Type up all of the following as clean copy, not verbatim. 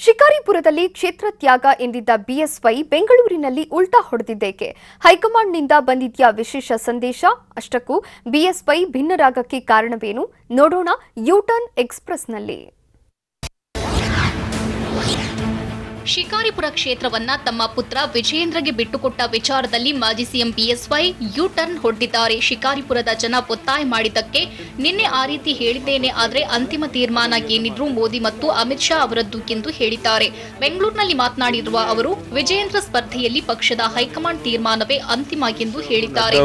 ಶಿಕಾರಿಪುರದಲ್ಲಿ ಕ್ಷೇತ್ರ ತ್ಯಾಗ ಎಂದಿದ್ದ ಬಿಎಸ್ವೈ ಬೆಂಗಳೂರಿನಲ್ಲಿ ಉಲ್ಟಾ ಹೊಡೆದಿದ್ದೇಕೆ? ಹೈಕಮಾಂಡ್ನಿಂದ ಬಂದಿದ್ಯಾ ವಿಶೇಷ ಸಂದೇಶ? ಅಷ್ಟಕ್ಕೂ ಬಿಎಸ್ವೈ ಭಿನ್ನರಾಗಕ್ಕೆ ಕಾರಣವೇನು? ನೋಡೋಣ ಯೂಟರ್ನ್ ಎಕ್ಸ್‌ಪ್ರೆಸ್‌ನಲ್ಲಿ. ಶಿಕಾರಿಪುರ ಕ್ಷೇತ್ರವನ್ನ ತಮ್ಮ ಪುತ್ರ ವಿಜಯೇಂದ್ರಗೆ ಬಿಟ್ಟುಕೊಟ್ಟ ವಿಚಾರದಲ್ಲಿ ಮಾಜಿ ಸಿಎಂ ಬಿಎಸ್ವೈ ಯು ಟರ್ನ್ ಹೊಡೆದಿದ್ದಾರೆ. ಶಿಕಾರಿಪುರದ ಜನ ಒತ್ತಾಯ ಮಾಡಿದ್ದಕ್ಕೆ ನಿನ್ನೆ ಆ ರೀತಿ ಹೇಳಿದ್ದೇನೆ, ಆದರೆ ಅಂತಿಮ ತೀರ್ಮಾನ ಏನಿದ್ರು ಮೋದಿ ಮತ್ತು ಅಮಿತ್ ಶಾ ಅವರದ್ದು ಎಂದು ಹೇಳಿದ್ದಾರೆ. ಬೆಂಗಳೂರಿನಲ್ಲಿ ಮಾತನಾಡಿರುವ ಅವರು ವಿಜಯೇಂದ್ರ ಸ್ಪರ್ಧೆಯಲ್ಲಿ ಪಕ್ಷದ ಹೈಕಮಾಂಡ್ ತೀರ್ಮಾನವೇ ಅಂತಿಮ ಎಂದು ಹೇಳಿದ್ದಾರೆ.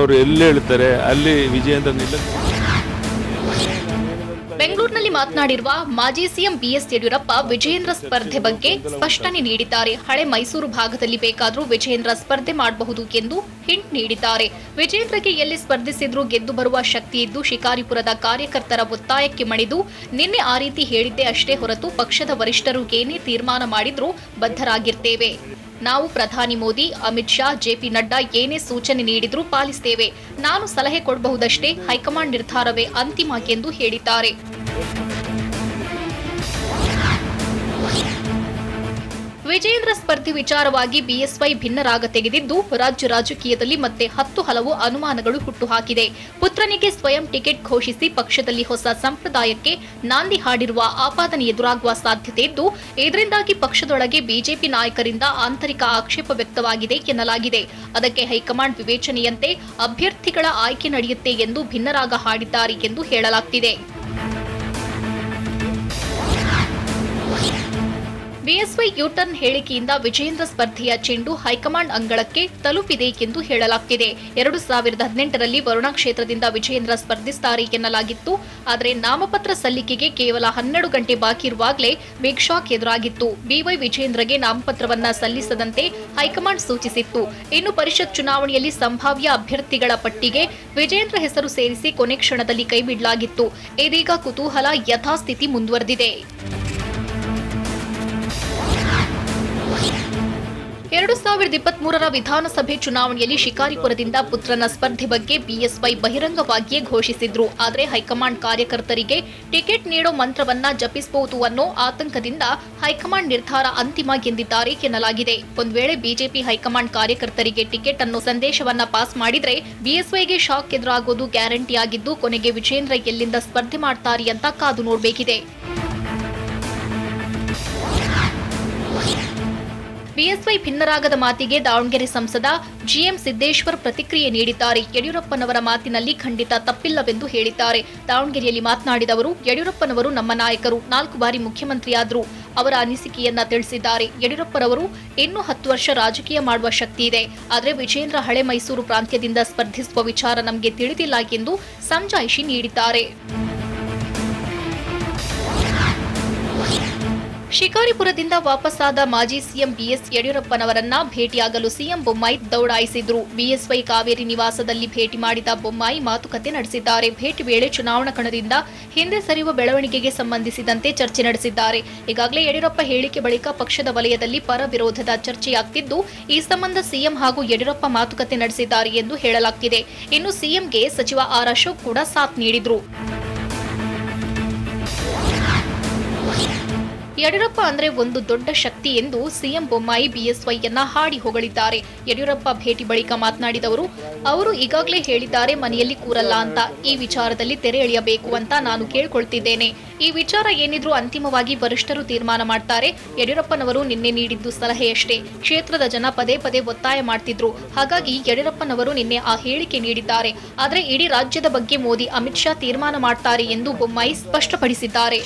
ಬೆಂಗಳೂರಿನಲ್ಲಿ ಮಾತನಾಡಿರುವ ಮಾಜಿ ಸಿಎಂ ಬಿಎಸ್ ಯಡಿಯೂರಪ್ಪ ವಿಜಯೇಂದ್ರ ಸ್ಪರ್ಧೆ ಬಗ್ಗೆ ಸ್ಪಷ್ಟನೆ ನೀಡಿದ್ದಾರೆ. ಹಳೆ ಮೈಸೂರು ಭಾಗದಲ್ಲಿ ಬೇಕಾದರೂ ವಿಜಯೇಂದ್ರ ಸ್ಪರ್ಧೆ ಮಾಡಬಹುದು ಎಂದು ಹಿಂಟ್ ನೀಡಿದ್ದಾರೆ. ವಿಜಯೇಂದ್ರಗೆ ಎಲ್ಲಿ ಸ್ಪರ್ಧಿಸಿದ್ರೂ ಗೆದ್ದು ಬರುವ ಶಕ್ತಿ ಇದ್ದು ಶಿಕಾರಿಪುರದ ಕಾರ್ಯಕರ್ತರ ಒತ್ತಾಯಕ್ಕೆ ಮಣಿದು ನಿನ್ನೆ ಆ ರೀತಿ ಹೇಳಿದ್ದೆ ಅಷ್ಟೇ ಹೊರತು ಪಕ್ಷದ ವರಿಷ್ಠರು ಏನೇ ತೀರ್ಮಾನ ಮಾಡಿದ್ರೂ ಬದ್ಧರಾಗಿರ್ತೇವೆ. ನಾವು ಪ್ರಧಾನಿ ಮೋದಿ, ಅಮಿತ್ ಶಾ, ಜೆಪಿ ನಡ್ಡಾ ಏನೇ ಸೂಚನೆ ನೀಡಿದ್ರೂ ಪಾಲಿಸುತ್ತೇವೆ. ನಾನು ಸಲಹೆ ಕೊಡಬಹುದಷ್ಟೇ, ಹೈಕಮಾಂಡ್ ನಿರ್ಧಾರವೇ ಅಂತಿಮ ಎಂದು ಹೇಳಿದ್ದಾರೆ. ವಿಜಯೇಂದ್ರ ಸ್ಪರ್ಧೆ ವಿಚಾರವಾಗಿ ಬಿಎಸ್ವೈ ಭಿನ್ನರಾಗ ತೆಗೆದಿದ್ದು ರಾಜ್ಯ ರಾಜಕೀಯದಲ್ಲಿ ಮತ್ತೆ ಹಲವು ಅನುಮಾನಗಳು ಹುಟ್ಟುಹಾಕಿದೆ. ಪುತ್ರನಿಗೆ ಸ್ವಯಂ ಟಿಕೆಟ್ ಘೋಷಿಸಿ ಪಕ್ಷದಲ್ಲಿ ಹೊಸ ಸಂಪ್ರದಾಯಕ್ಕೆ ನಾಂದಿ ಹಾಡಿರುವ ಆಪಾದನೆ ಎದುರಾಗುವ ಸಾಧ್ಯತೆ ಇದ್ದು, ಇದರಿಂದಾಗಿ ಪಕ್ಷದೊಳಗೆ ಬಿಜೆಪಿ ನಾಯಕರಿಂದ ಆಂತರಿಕ ಆಕ್ಷೇಪ ವ್ಯಕ್ತವಾಗಿದೆ ಎನ್ನಲಾಗಿದೆ. ಅದಕ್ಕೆ ಹೈಕಮಾಂಡ್ ವಿವೇಚನೆಯಂತೆ ಅಭ್ಯರ್ಥಿಗಳ ಆಯ್ಕೆ ನಡೆಯುತ್ತೆ ಎಂದು ಭಿನ್ನರಾಗ ಹಾಡಿದ್ದಾರೆ ಎಂದು ಹೇಳಲಾಗುತ್ತಿದೆ. ಬಿಎಸ್ವೈ ಯೂಟರ್ನ್ ಹೇಳಿಕೆಯಿಂದ ವಿಜಯೇಂದ್ರ ಸ್ಪರ್ಧೆಯ ಚೆಂಡು ಹೈಕಮಾಂಡ್ ಅಂಗಳಕ್ಕೆ ತಲುಪಿದೆ ಎಂದು ಹೇಳಲಾಗುತ್ತಿದೆ. 2018ರಲ್ಲಿ ವರುಣಾ ಕ್ಷೇತ್ರದಿಂದ ವಿಜಯೇಂದ್ರ ಸ್ಪರ್ಧಿಸುತ್ತಾರೆ ಎನ್ನಲಾಗಿತ್ತು. ಆದರೆ ನಾಮಪತ್ರ ಸಲ್ಲಿಕೆಗೆ ಕೇವಲ 12 ಗಂಟೆ ಬಾಕಿ ಇರುವಾಗಲೇ ಬಿಗ್ ಶಾಕ್ ಎದುರಾಗಿತ್ತು. ಬಿವೈ ವಿಜಯೇಂದ್ರಗೆ ನಾಮಪತ್ರವನ್ನ ಸಲ್ಲಿಸದಂತೆ ಹೈಕಮಾಂಡ್ ಸೂಚಿಸಿತ್ತು. ಇನ್ನು ಪರಿಷತ್ ಚುನಾವಣೆಯಲ್ಲಿ ಸಂಭಾವ್ಯ ಅಭ್ಯರ್ಥಿಗಳ ಪಟ್ಟಿಗೆ ವಿಜಯೇಂದ್ರ ಹೆಸರು ಸೇರಿಸಿ ಕೊನೆ ಕ್ಷಣದಲ್ಲಿ ಕೈಬಿಡಲಾಗಿತ್ತು. ಇದೀಗ ಕುತೂಹಲ ಯಥಾಸ್ಥಿತಿ ಮುಂದುವರೆದಿದೆ. 2023ರ ವಿಧಾನಸಭೆ ಚುನಾವಣೆಯಲ್ಲಿ ಶಿಕಾರಿಪುರದಿಂದ ಪುತ್ರನ ಸ್ಪರ್ಧೆ ಬಗ್ಗೆ ಬಿಎಸ್ವೈ ಬಹಿರಂಗವಾಗಿಯೇ ಘೋಷಿಸಿದ್ರು. ಆದರೆ ಹೈಕಮಾಂಡ್ ಕಾರ್ಯಕರ್ತರಿಗೆ ಟಿಕೆಟ್ ನೀಡೋ ಮಂತ್ರವನ್ನ ಜಪಿಸಬಹುದು ಅನ್ನೋ ಆತಂಕದಿಂದ ಹೈಕಮಾಂಡ್ ನಿರ್ಧಾರ ಅಂತಿಮ ಎಂದಿದ್ದಾರೆ ಎನ್ನಲಾಗಿದೆ. ಒಂದು ವೇಳೆ ಬಿಜೆಪಿ ಹೈಕಮಾಂಡ್ ಕಾರ್ಯಕರ್ತರಿಗೆ ಟಿಕೆಟ್ ಅನ್ನೋ ಸಂದೇಶವನ್ನ ಪಾಸ್ ಮಾಡಿದ್ರೆ ಬಿಎಸ್ವೈಗೆ ಶಾಕ್ ಎದುರಾಗೋದು ಗ್ಯಾರಂಟಿಯಾಗಿದ್ದು, ಕೊನೆಗೆ ವಿಜಯೇಂದ್ರ ಎಲ್ಲಿಂದ ಸ್ಪರ್ಧೆ ಮಾಡ್ತಾರೆ ಅಂತ ಕಾದು ನೋಡಬೇಕಿದೆ. ಬಿಎಸ್ವೈ ಭಿನ್ನರಾಗದ ಮಾತಿಗೆ ದಾವಣಗೆರೆ ಸಂಸದ ಜಿಎಂ ಸಿದ್ದೇಶ್ವರ್ ಪ್ರತಿಕ್ರಿಯೆ ನೀಡಿದ್ದಾರೆ. ಯಡಿಯೂರಪ್ಪನವರ ಮಾತಿನಲ್ಲಿ ಖಂಡಿತ ತಪ್ಪಿಲ್ಲವೆಂದು ಹೇಳಿದ್ದಾರೆ. ದಾವಣಗೆರೆಯಲ್ಲಿ ಮಾತನಾಡಿದ ಅವರು, ಯಡಿಯೂರಪ್ಪನವರು ನಮ್ಮ ನಾಯಕರು, 4 ಬಾರಿ ಮುಖ್ಯಮಂತ್ರಿಯಾದರು. ಅವರ ಅನಿಸಿಕೆಯನ್ನ ತಿಳಿಸಿದ್ದಾರೆ. ಯಡಿಯೂರಪ್ಪನವರು ಇನ್ನೂ 10 ವರ್ಷ ರಾಜಕೀಯ ಮಾಡುವ ಶಕ್ತಿ ಇದೆ. ಆದರೆ ವಿಜಯೇಂದ್ರ ಹಳೆ ಮೈಸೂರು ಪ್ರಾಂತ್ಯದಿಂದ ಸ್ಪರ್ಧಿಸುವ ವಿಚಾರ ನಮಗೆ ತಿಳಿದಿಲ್ಲ ಎಂದು ಸಮಜಾಯಿಷಿ ನೀಡಿದ್ದಾರೆ. ಶಿಕಾರಿಪುರದಿಂದ ವಾಪಸ್ಸಾದ ಮಾಜಿ ಸಿಎಂ ಬಿಎಸ್ ಯಡಿಯೂರಪ್ಪನವರನ್ನ ಭೇಟಿಯಾಗಲು ಸಿಎಂ ಬೊಮ್ಮಾಯಿ ದೌಡಾಯಿಸಿದ್ರು. ಬಿಎಸ್ವೈ ಕಾವೇರಿ ನಿವಾಸದಲ್ಲಿ ಭೇಟಿ ಮಾಡಿದ ಬೊಮ್ಮಾಯಿ ಮಾತುಕತೆ ನಡೆಸಿದ್ದಾರೆ. ಭೇಟಿ ವೇಳೆ ಚುನಾವಣಾ ಕಣದಿಂದ ಹಿಂದೆ ಸರಿಯುವ ಬೆಳವಣಿಗೆಗೆ ಸಂಬಂಧಿಸಿದಂತೆ ಚರ್ಚೆ ನಡೆಸಿದ್ದಾರೆ. ಈಗಾಗಲೇ ಯಡಿಯೂರಪ್ಪ ಹೇಳಿಕೆ ಬಳಿಕ ಪಕ್ಷದ ವಲಯದಲ್ಲಿ ಪರ ವಿರೋಧದ ಚರ್ಚೆಯಾಗುತ್ತಿದ್ದು, ಈ ಸಂಬಂಧ ಸಿಎಂ ಹಾಗೂ ಯಡಿಯೂರಪ್ಪ ಮಾತುಕತೆ ನಡೆಸಿದ್ದಾರೆ ಎಂದು ಹೇಳಲಾಗುತ್ತಿದೆ. ಇನ್ನು ಸಿಎಂಗೆ ಸಚಿವ ಆರ್ ಅಶೋಕ್ ಕೂಡ ಸಾಥ್ ನೀಡಿದ್ರು. ಯಡಿಯೂರಪ್ಪ ಅಂದ್ರೆ ಒಂದು ದೊಡ್ಡ ಶಕ್ತಿ ಎಂದು ಸಿಎಂ ಬೊಮ್ಮಾಯಿ ಬಿಎಸ್ವೈಯನ್ನ ಹಾಡಿ ಹೊಗಳಿದ್ದಾರೆ. ಯಡಿಯೂರಪ್ಪ ಭೇಟಿ ಬಳಿಕ ಮಾತನಾಡಿದವರು, ಅವರು ಈಗಾಗಲೇ ಹೇಳಿದ್ದಾರೆ ಮನೆಯಲ್ಲಿ ಕೂರಲ್ಲ ಅಂತ. ಈ ವಿಚಾರದಲ್ಲಿ ತೆರೆ ಎಳೆಯಬೇಕು ಅಂತ ನಾನು ಕೇಳ್ಕೊಳ್ತಿದ್ದೇನೆ. ಈ ವಿಚಾರ ಏನಿದ್ರೂ ಅಂತಿಮವಾಗಿ ವರಿಷ್ಠರು ತೀರ್ಮಾನ ಮಾಡ್ತಾರೆ. ಯಡಿಯೂರಪ್ಪನವರು ನಿನ್ನೆ ನೀಡಿದ್ದು ಸಲಹೆಯಷ್ಟೇ. ಕ್ಷೇತ್ರದ ಜನ ಪದೇ ಪದೇ ಒತ್ತಾಯ ಮಾಡ್ತಿದ್ರು. ಹಾಗಾಗಿ ಯಡಿಯೂರಪ್ಪನವರು ನಿನ್ನೆ ಆ ಹೇಳಿಕೆ ನೀಡಿದ್ದಾರೆ. ಆದರೆ ಇಡೀ ರಾಜ್ಯದ ಬಗ್ಗೆ ಮೋದಿ, ಅಮಿತ್ ಶಾ ತೀರ್ಮಾನ ಮಾಡ್ತಾರೆ ಎಂದು ಬೊಮ್ಮಾಯಿ ಸ್ಪಷ್ಟಪಡಿಸಿದ್ದಾರೆ.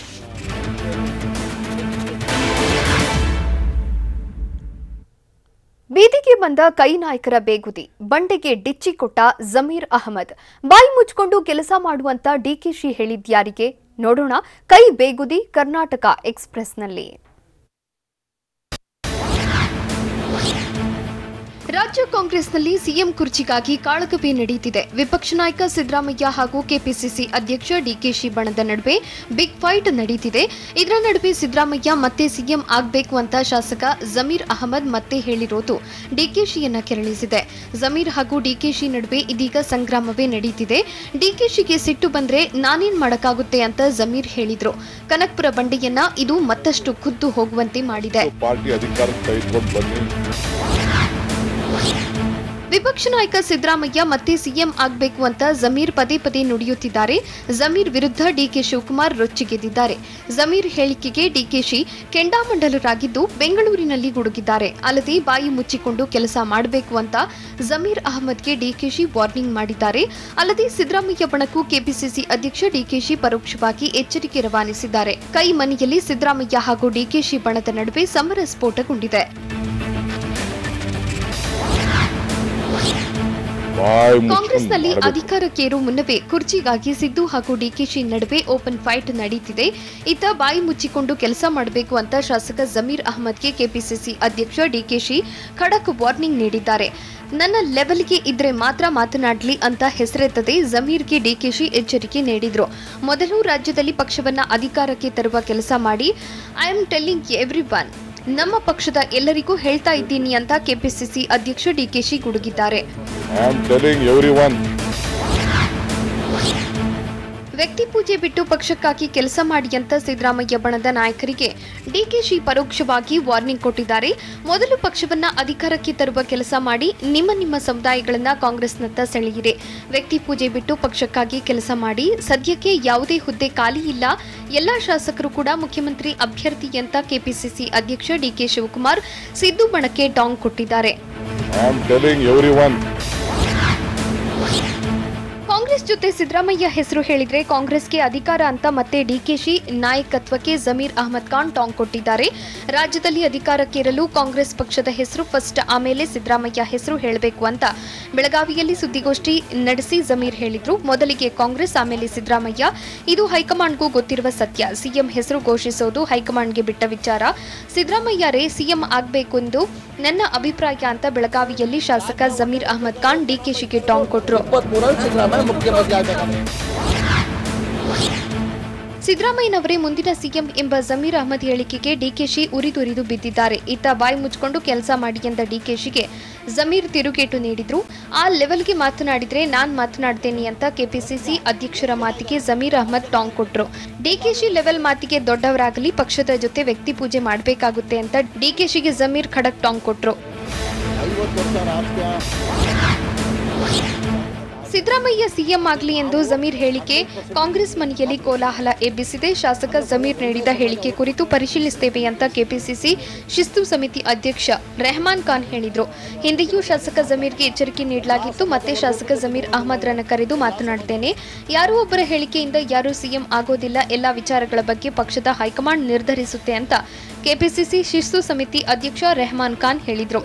ಬೀದಿಗೆ ಬಂದ ಕೈ ನಾಯಕರ ಬೇಗುದಿ, ಬಂಡೆಗೆ ಡಿಚ್ಚಿ ಕೊಟ್ಟ ಜಮೀರ್ ಅಹಮದ್. ಬಾಯಿ ಮುಚ್ಚಿಕೊಂಡು ಕೆಲಸ ಮಾಡುವಂತ ಡಿಕೆಶಿ ಹೇಳಿದ್ಯಾರಿಗೆ? ನೋಡೋಣ ಕೈ ಬೇಗುದಿ ಕರ್ನಾಟಕ ಎಕ್ಸ್‌ಪ್ರೆಸ್‌ನಲ್ಲಿ. ರಾಜ್ಯ ಕಾಂಗ್ರೆಸ್ನಲ್ಲಿ ಸಿಎಂ ಕುರ್ಚಿಗಾಗಿ ಕಾಳಗವೇ ನಡೆಯುತ್ತಿದೆ. ವಿಪಕ್ಷ ನಾಯಕ ಸಿದ್ದರಾಮಯ್ಯ ಹಾಗೂ ಕೆಪಿಸಿಸಿ ಅಧ್ಯಕ್ಷ ಡಿಕೆಶಿ ಬಣದ ನಡುವೆ ಬಿಗ್ ಫೈಟ್ ನಡೆಯುತ್ತಿದೆ. ಇದರ ನಡುವೆ ಸಿದ್ದರಾಮಯ್ಯ ಮತ್ತೆ ಸಿಎಂ ಆಗಬೇಕು ಅಂತ ಶಾಸಕ ಜಮೀರ್ ಅಹಮದ್ ಮತ್ತೆ ಹೇಳಿರೋದು ಡಿಕೆಶಿಯನ್ನ ಕೆರಳಿಸಿದೆ. ಜಮೀರ್ ಹಾಗೂ ಡಿಕೆಶಿ ನಡುವೆ ಇದೀಗ ಸಂಗ್ರಾಮವೇ ನಡೆಯುತ್ತಿದೆ. ಡಿಕೆಶಿಗೆ ಸಿಟ್ಟು ಬಂದ್ರೆ ನಾನೇನ್ ಮಾಡಕ್ಕಾಗುತ್ತೆ ಅಂತ ಜಮೀರ್ ಹೇಳಿದ್ರು. ಕನಕಪುರ ಬಂಡೆಯನ್ನ ಇದು ಮತ್ತಷ್ಟು ಖುದ್ದು ಹೋಗುವಂತೆ ಮಾಡಿದೆ. ವಿಪಕ್ಷ ನಾಯಕ ಸಿದ್ದರಾಮಯ್ಯ ಮತ್ತೆ ಸಿಎಂ ಆಗಬೇಕು ಅಂತ ಜಮೀರ್ ಪದೇ ಪದೇ ನುಡಿಯುತ್ತಿದ್ದಾರೆ. ಜಮೀರ್ ವಿರುದ್ಧ ಡಿಕೆ ಶಿವಕುಮಾರ್ ರೊಚ್ಚಿಗೆದ್ದಿದ್ದಾರೆ. ಜಮೀರ್ ಹೇಳಿಕೆಗೆ ಡಿಕೆಶಿ ಕೆಂಡಾಮಂಡಲರಾಗಿದ್ದು ಬೆಂಗಳೂರಿನಲ್ಲಿ ಗುಡುಗಿದ್ದಾರೆ. ಅಲ್ಲದೆ ಬಾಯಿ ಮುಚ್ಚಿಕೊಂಡು ಕೆಲಸ ಮಾಡಬೇಕು ಅಂತ ಜಮೀರ್ ಅಹಮದ್ಗೆ ಡಿಕೆಶಿ ವಾರ್ನಿಂಗ್ ಮಾಡಿದ್ದಾರೆ. ಅಲ್ಲದೆ ಸಿದ್ದರಾಮಯ್ಯ ಬಣಕ್ಕೂ ಕೆಪಿಸಿಸಿ ಅಧ್ಯಕ್ಷ ಡಿಕೆಶಿ ಪರೋಕ್ಷವಾಗಿ ಎಚ್ಚರಿಕೆ ರವಾನಿಸಿದ್ದಾರೆ. ಕೈ ಮನೆಯಲ್ಲಿ ಸಿದ್ದರಾಮಯ್ಯ ಹಾಗೂ ಡಿಕೆಶಿ ಬಣದ ನಡುವೆ ಸಮರ ಸ್ಫೋಟಗೊಂಡಿದೆ. ಕಾಂಗ್ರೆಸ್ನಲ್ಲಿ ಅಧಿಕಾರಕ್ಕೇರು ಮುನ್ನವೇ ಕುರ್ಚಿಗಾಗಿ ಸಿದ್ದು ಹಾಗೂ ಡಿಕೆಶಿ ನಡುವೆ ಓಪನ್ ಫೈಟ್ ನಡೆಯುತ್ತಿದೆ. ಇತ್ತ ಬಾಯಿ ಮುಚ್ಚಿಕೊಂಡು ಕೆಲಸ ಮಾಡಬೇಕು ಅಂತ ಶಾಸಕ ಜಮೀರ್ ಅಹಮದ್ಗೆ ಕೆಪಿಸಿಸಿ ಅಧ್ಯಕ್ಷ ಡಿಕೆಶಿ ಖಡಕ್ ವಾರ್ನಿಂಗ್ ನೀಡಿದ್ದಾರೆ. ನನ್ನ ಲೆವೆಲ್ಗೆ ಇದ್ರೆ ಮಾತ್ರ ಮಾತನಾಡಲಿ ಅಂತ ಹೆಸರೆತ್ತದೆ ಜಮೀರ್ಗೆ ಡಿಕೆಶಿ ಎಚ್ಚರಿಕೆ ನೀಡಿದ್ರು. ಮೊದಲು ರಾಜ್ಯದಲ್ಲಿ ಪಕ್ಷವನ್ನ ಅಧಿಕಾರಕ್ಕೆ ತರುವ ಕೆಲಸ ಮಾಡಿ. ಐ ಆಮ್ ಟೆಲ್ಲಿಂಗ್ ಎವ್ರಿವನ್, ನಮ್ಮ ಪಕ್ಷದ ಎಲ್ಲರಿಗೂ ಹೇಳ್ತಾ ಇದ್ದೀನಿ ಅಂತ ಕೆಪಿಸಿಸಿ ಅಧ್ಯಕ್ಷ ಡಿಕೆಶಿ ಗುಡುಗಿದ್ದಾರೆ. ವ್ಯಕ್ತಿ ಪೂಜೆ ಬಿಟ್ಟು ಪಕ್ಷಕ್ಕಾಗಿ ಕೆಲಸ ಮಾಡಿ ಅಂತ ಸಿದ್ದರಾಮಯ್ಯ ಬಣದ ನಾಯಕರಿಗೆ ಡಿಕೆಶಿ ಪರೋಕ್ಷವಾಗಿ ವಾರ್ನಿಂಗ್ ಕೊಟ್ಟಿದ್ದಾರೆ. ಮೊದಲು ಪಕ್ಷವನ್ನ ಅಧಿಕಾರಕ್ಕೆ ತರುವ ಕೆಲಸ ಮಾಡಿ, ನಿಮ್ಮ ಸಮುದಾಯಗಳನ್ನ ಕಾಂಗ್ರೆಸ್ನತ್ತ ಸೆಳೆಯಿರಿ. ವ್ಯಕ್ತಿ ಪೂಜೆ ಬಿಟ್ಟು ಪಕ್ಷಕ್ಕಾಗಿ ಕೆಲಸ ಮಾಡಿ. ಸದ್ಯಕ್ಕೆ ಯಾವುದೇ ಹುದ್ದೆ ಖಾಲಿ ಇಲ್ಲ. ಎಲ್ಲಾ ಶಾಸಕರು ಕೂಡ ಮುಖ್ಯಮಂತ್ರಿ ಅಭ್ಯರ್ಥಿ ಅಂತ ಕೆಪಿಸಿಸಿ ಅಧ್ಯಕ್ಷ ಡಿಕೆ ಶಿವಕುಮಾರ್ ಸಿದ್ದು ಬಣಕ್ಕೆ ಟಾಂಗ್ ಕೊಟ್ಟಿದ್ದಾರೆ. ಕಾಂಗ್ರೆಸ್ ಜೊತೆ ಸಿದ್ದರಾಮಯ್ಯ ಹೆಸರು ಹೇಳಿದ್ರೆ ಕಾಂಗ್ರೆಸ್ಗೆ ಅಧಿಕಾರ ಅಂತ ಮತ್ತೆ ಡಿಕೆಶಿ ನಾಯಕತ್ವಕ್ಕೆ ಜಮೀರ್ ಅಹಮದ್ ಖಾನ್ ಟಾಂಗ್ ಕೊಟ್ಟಿದ್ದಾರೆ. ರಾಜ್ಯದಲ್ಲಿ ಅಧಿಕಾರಕ್ಕೇರಲು ಕಾಂಗ್ರೆಸ್ ಪಕ್ಷದ ಹೆಸರು ಫಸ್ಟ್, ಆಮೇಲೆ ಸಿದ್ದರಾಮಯ್ಯ ಹೆಸರು ಹೇಳಬೇಕು ಅಂತ ಬೆಳಗಾವಿಯಲ್ಲಿ ಸುದ್ದಿಗೋಷ್ಠಿ ನಡೆಸಿ ಜಮೀರ್ ಹೇಳಿದ್ರು. ಮೊದಲಿಗೆ ಕಾಂಗ್ರೆಸ್, ಆಮೇಲೆ ಸಿದ್ದರಾಮಯ್ಯ. ಇದು ಹೈಕಮಾಂಡ್ಗೂ ಗೊತ್ತಿರುವ ಸತ್ಯ. ಸಿಎಂ ಹೆಸರು ಘೋಷಿಸೋದು ಹೈಕಮಾಂಡ್ಗೆ ಬಿಟ್ಟ ವಿಚಾರ. ಸಿದ್ದರಾಮಯ್ಯರೇ ಸಿಎಂ ಆಗಬೇಕೆಂದು ನನ್ನ ಅಭಿಪ್ರಾಯ ಅಂತ ಬೆಳಗಾವಿಯಲ್ಲಿ ಶಾಸಕ ಜಮೀರ್ ಅಹಮದ್ ಖಾನ್ ಡಿಕೆಶಿಗೆ ಟಾಂಗ್ ಕೊಟ್ಟರು. ಸಿದ್ದರಾಮಯ್ಯನವರೇ ಮುಂದಿನ ಸಿಎಂ ಎಂಬ ಜಮೀರ್ ಅಹಮದ್ ಹೇಳಿಕೆಗೆ ಡಿಕೆಶಿ ಉರಿದುರಿದು ಬಿದ್ದಿದ್ದಾರೆ. ಇತ್ತ ಬಾಯಿ ಮುಚ್ಚಿಕೊಂಡು ಕೆಲಸ ಮಾಡಿ ಎಂದ ಡಿಕೆಶಿಗೆ ಜಮೀರ್ ತಿರುಗೇಟು ನೀಡಿದ್ರು. ಆ ಲೆವೆಲ್ಗೆ ಮಾತನಾಡಿದ್ರೆ ನಾನ್ ಮಾತನಾಡ್ತೇನೆ ಅಂತ ಕೆಪಿಸಿಸಿ ಅಧ್ಯಕ್ಷರ ಮಾತಿಗೆ ಜಮೀರ್ ಅಹಮದ್ ಟಾಂಗ್ ಕೊಟ್ರು. ಡಿಕೆಶಿ ಲೆವೆಲ್ ಮಾತಿಗೆ ದೊಡ್ಡವರಾಗಲಿ, ಪಕ್ಷದ ಜೊತೆ ವ್ಯಕ್ತಿ ಪೂಜೆ ಮಾಡಬೇಕಾಗುತ್ತೆ ಅಂತ ಡಿಕೆಶಿಗೆ ಜಮೀರ್ ಖಡಕ್ ಟಾಂಗ್ ಕೊಟ್ರು. ಸಿದ್ದರಾಮಯ್ಯ ಸಿಎಂ ಆಗಲಿ ಎಂದು ಜಮೀರ್ ಹೇಳಿಕೆ ಕಾಂಗ್ರೆಸ್ ಮನೆಯಲ್ಲಿ ಕೋಲಾಹಲ ಎಬ್ಬಿಸಿದೆ. ಶಾಸಕ ಜಮೀರ್ ನೀಡಿದ ಹೇಳಿಕೆ ಕುರಿತು ಪರಿಶೀಲಿಸುತ್ತೇವೆ ಅಂತ ಕೆಪಿಸಿಸಿ ಶಿಸ್ತು ಸಮಿತಿ ಅಧ್ಯಕ್ಷ ರೆಹಮಾನ್ ಖಾನ್ ಹೇಳಿದ್ರು. ಹಿಂದೆಯೂ ಶಾಸಕ ಜಮೀರ್ಗೆ ಎಚ್ಚರಿಕೆ ನೀಡಲಾಗಿತ್ತು. ಮತ್ತೆ ಶಾಸಕ ಜಮೀರ್ ಅಹಮದ್ರನ್ನ ಕರೆದು ಮಾತನಾಡ್ತೇನೆ. ಯಾರೋ ಒಬ್ಬರ ಹೇಳಿಕೆಯಿಂದ ಯಾರೂ ಸಿಎಂ ಆಗೋದಿಲ್ಲ. ಎಲ್ಲಾ ವಿಚಾರಗಳ ಬಗ್ಗೆ ಪಕ್ಷದ ಹೈಕಮಾಂಡ್ ನಿರ್ಧರಿಸುತ್ತೆ ಅಂತ ಕೆಪಿಸಿಸಿ ಶಿಸ್ತು ಸಮಿತಿ ಅಧ್ಯಕ್ಷ ರೆಹಮಾನ್ ಖಾನ್ ಹೇಳಿದ್ರು.